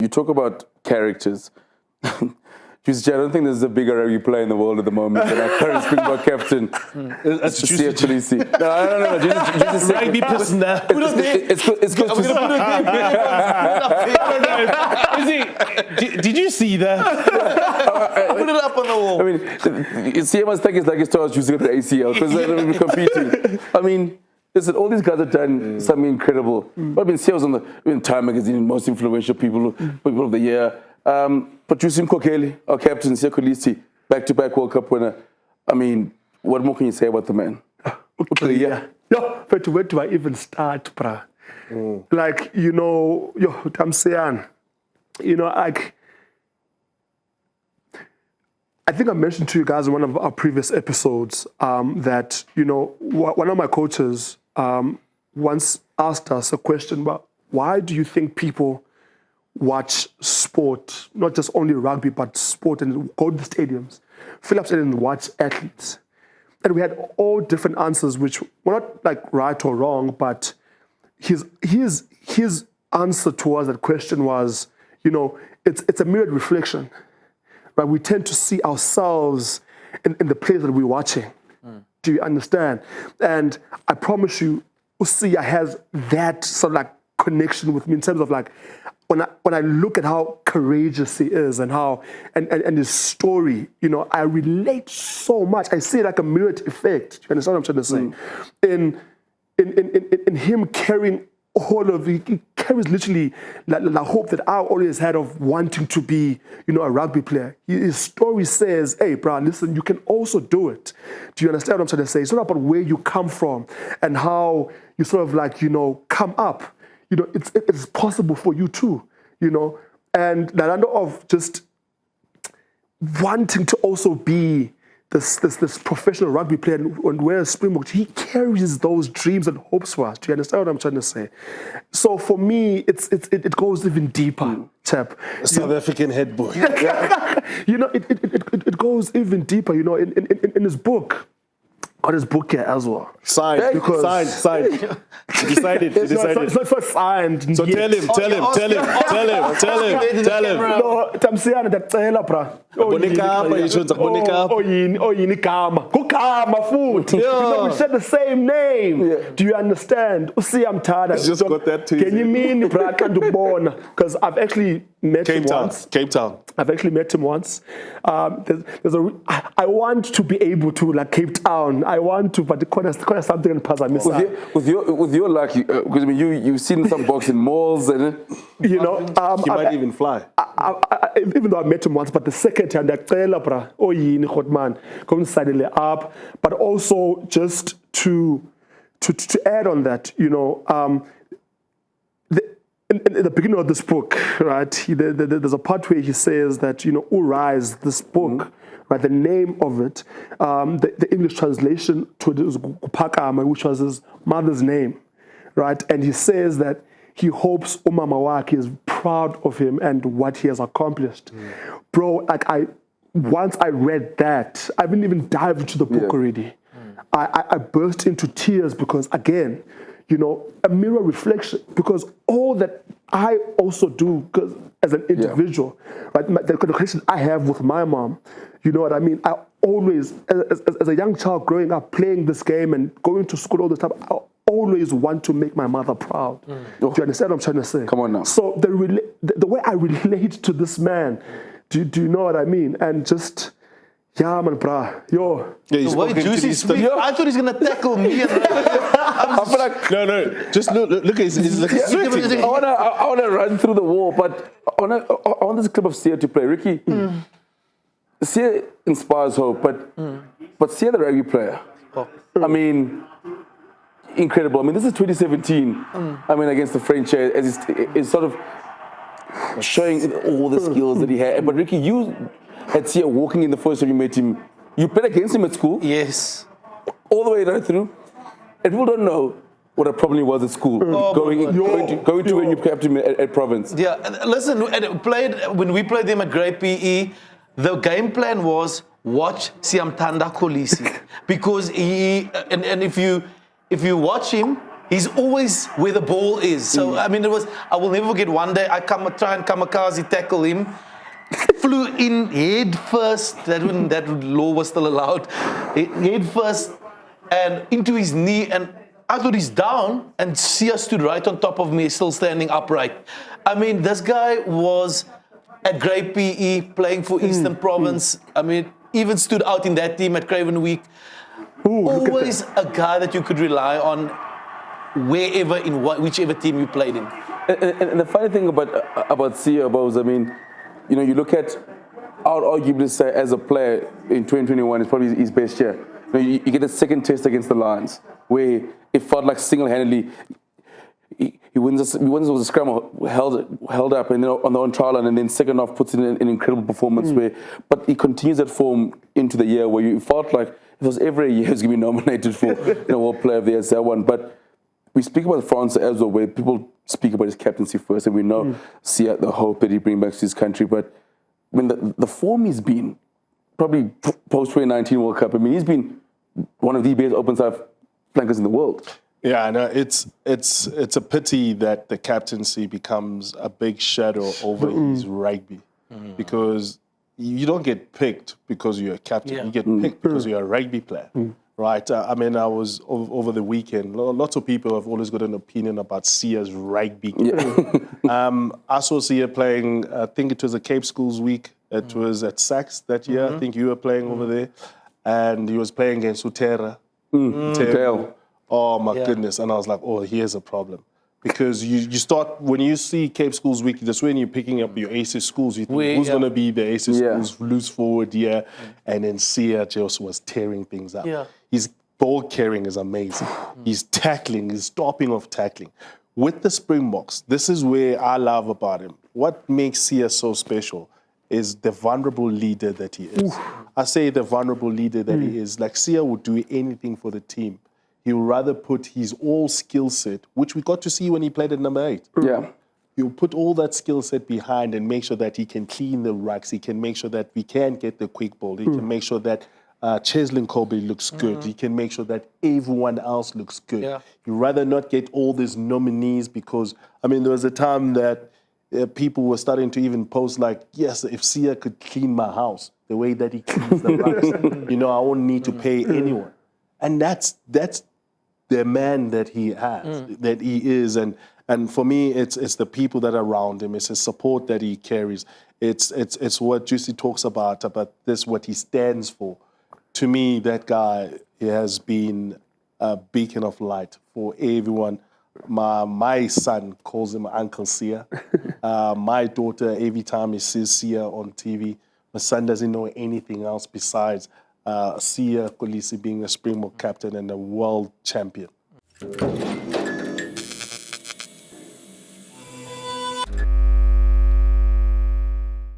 talk about characters. I don't think there's a bigger rugby player in the world at the moment than our current Springbok captain. That's Kolisi. No. Rugby personnel. Did you see that? Put it up on the wall. I mean, you see, I must think it's like he starts using it for ACL because they're going to be competing. I mean, listen, all these guys have done something incredible. I mean, Sia was in Time magazine, most influential people of the year. But Jusim Kokeli, our captain, Sia Kolisi, back-to-back World Cup winner. I mean, what more can you say about the man? Yeah. No, but where do I even start, brah? Like, I'm saying, like, I think I mentioned to you guys in one of our previous episodes that, one of my coaches once asked us a question about why do you think people watch sport, not just only rugby, but sport, and go to the stadiums, fill up stadiums and watch athletes. And we had all different answers, which were not like right or wrong, but his answer towards that question was, it's a mirrored reflection. Right? We tend to see ourselves in the players that we're watching. Do you understand? And I promise you, Usia has that sort of like connection with me in terms of like, when I look at how courageous he is and how and his story, I relate so much. I see it like a mirrored effect. Do you understand what I'm trying to say? In him carrying all of it, he carries literally the hope that I always had of wanting to be, a rugby player. His story says, hey, bro, listen, you can also do it. Do you understand what I'm trying to say? It's not about where you come from and how you sort of like, come up. It's possible for you too, and that under of just wanting to also be this professional rugby player and wear a Springbok, he carries those dreams and hopes for us. Do you understand what I'm trying to say? So for me, it goes even deeper, chap. South African head boy. It goes even deeper. In his book. Got his book here as well. Signed. Signed. He decided. It's not signed. So tell him. No, tamsiyana ndacela bra. Oyini kama. Kukama futhi. We share the same name. Yeah. Do you understand? Usiya mthanda. Just got that to you. Can you mean bra kandubona? Because I've actually met him once. Cape Town. I've actually met him once. I want to be able to like Cape Town. I want to, but there's something in Pazamisa. With your luck, because I mean, you've seen some boxing malls, and he might even fly. Even though I met him once, but the second time, come up. But also just to add on that, in the beginning of this book, right, there's a part where he says that, Urise, this book, right, the name of it, the English translation to it is Gupakama, which was his mother's name, right? And he says that he hopes Umama Waki is proud of him and what he has accomplished. Bro, like once I read that, I didn't even dive into the book already. I burst into tears because, again, a mirror reflection, because all that I also do as an individual, right, the connection I have with my mom, you know what I mean? I always, as a young child growing up, playing this game and going to school all the time, I always want to make my mother proud. Do you understand what I'm trying to say? Come on now. So the way I relate to this man, do you know what I mean? And just... Yeah, man, brah. Yo. Yeah, the way Juicy speaks, I thought he's going to tackle me. I feel like... No. Just look at he's like sweating. I want to run through the wall, but I want this clip of Sia to play. Ricky, Sia inspires hope, but Sia the rugby player, I mean, incredible. I mean, this is 2017, I mean, against the French, as he's sort of showing all the skills that he had. But Ricky, you... had Sia walking in the first time you met him. You played against him at school. Yes. All the way right through. And people don't know what a problem he was at school. Going to when you kept him at Province. Yeah, listen, when we played him at Great PE, the game plan was watch Siamtanda Kolisi. Because and if you watch him, he's always where the ball is. So, I mean, I will never forget one day, try and kamikaze tackle him. Flew in head first, that law was still allowed, head first and into his knee, and I thought he's down, and Sia stood right on top of me, still standing upright. I mean, this guy was at grade PE, playing for Eastern Province. I mean, even stood out in that team at Craven Week. Always a guy that you could rely on wherever, in whichever team you played in. And the funny thing about Sia, Bose, I mean, you know, you look at, I would arguably say as a player in 2021, it's probably his best year. You know, you get a second test against the Lions, where it felt like single-handedly, he wins with a scrum, held up, and then on the own trial line, and then second half puts in an incredible performance but he continues that form into the year where you felt like if it was every year he was going to be nominated for World Player of the Year as that one. But we speak about France as well, where people speak about his captaincy first, and we know Sia, the hope that he brings back to his country. But I mean, the form he's been, probably post-2019 World Cup, I mean, he's been one of the best open-side flankers in the world. Yeah, I know. It's a pity that the captaincy becomes a big shadow over his rugby, because you don't get picked because you're a captain. Yeah. You get picked because you're a rugby player, right? I mean, I was over the weekend. Lots of people have always got an opinion about Sia's rugby. I saw Sia playing. I think it was a Cape Schools week. It was at Sachs that year. I think you were playing over there, and he was playing against Utera. Dale. Oh my goodness. And I was like, oh, here's a problem. Because you start, when you see Cape Schools Week, that's when you're picking up your ACES schools. You think, who's going to be the ACES schools loose forward here? And then Sia just was tearing things up. Yeah. His ball carrying is amazing. He's tackling, he's stopping off tackling. With the Springboks, this is where I love about him. What makes Sia so special is the vulnerable leader that he is. I say the vulnerable leader that he is. Like, Sia would do anything for the team. He would rather put his all skill set, which we got to see when he played at number 8. Yeah. He'll put all that skill set behind and make sure that he can clean the rucks. He can make sure that we can get the quick ball. He can make sure that Cheslin Colby looks good. He can make sure that everyone else looks good. Yeah. He'd rather not get all these nominees because, I mean, there was a time that people were starting to even post like, yes, if Sia could clean my house the way that he cleans the rucks, you know, I won't need to pay anyone. And that's the man that he has, that he is. And for me, it's the people that are around him. It's his support that he carries. It's what Juicy talks about this, what he stands for. To me, that guy, he has been a beacon of light for everyone. My son calls him Uncle Sia. My daughter, every time he sees Sia on TV, my son doesn't know anything else besides Sia Kolisi being a Springbok captain and a world champion.